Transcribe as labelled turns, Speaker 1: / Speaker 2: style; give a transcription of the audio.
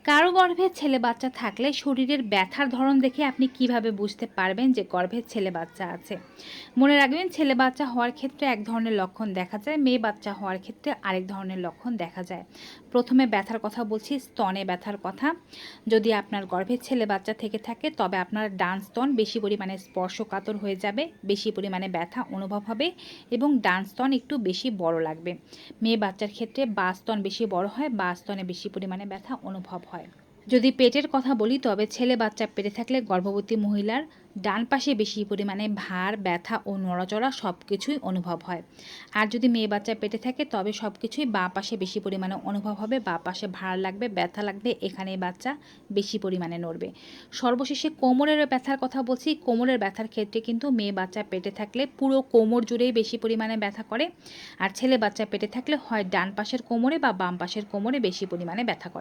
Speaker 1: কারো গর্ভে ছেলে বাচ্চা থাকলে শরীরের ব্যথার ধরন দেখে আপনি কিভাবে বুঝতে পারবেন যে গর্ভে ছেলে বাচ্চা আছে? মনে রাখবেন, ছেলে বাচ্চা হওয়ার ক্ষেত্রে এক ধরনের লক্ষণ দেখা যায়, মেয়ে বাচ্চা হওয়ার ক্ষেত্রে আরেক ধরনের লক্ষণ দেখা যায়। প্রথমে ব্যথার কথা বলছি, স্তনে ব্যথার কথা। যদি আপনার গর্ভে ছেলে বাচ্চা থেকে থাকে তবে আপনার ডান স্তন বেশি পরিমাণে স্পর্শকাতর হয়ে যাবে, বেশি পরিমাণে ব্যথা অনুভব হবে এবং ডান স্তন একটু বেশি বড় লাগবে। মেয়ে বাচ্চার ক্ষেত্রে বাঁ স্তন বেশি বড় হয়, বাঁ স্তনে বেশি পরিমাণে ব্যথা অনুভব হয়। যদি পেটের কথা বলি তবে ছেলে বাচ্চা পেটে থাকলে গর্ভবতী মহিলার ডান পাশে বেশি পরিমাণে ভার, ব্যথা ও নড়াচড়া সব কিছুই অনুভব হয়। আর যদি মেয়ে বাচ্চা পেটে থাকে তবে সব কিছুই বাঁ পাশে বেশি পরিমাণে অনুভব হবে, বাঁ পাশে ভার লাগবে, ব্যথা লাগবে, এখানে বাচ্চা বেশি পরিমাণে নড়বে। সর্বশেষে কোমরের ব্যথার কথা বলছি। কোমরের ব্যথার ক্ষেত্রে কিন্তু মেয়ে বাচ্চা পেটে থাকলে পুরো কোমর জুড়েই বেশি পরিমাণে ব্যথা করে, আর ছেলে বাচ্চা পেটে থাকলে হয় ডান পাশের কোমরে বা বাম পাশের কোমরে বেশি পরিমাণে ব্যথা করে।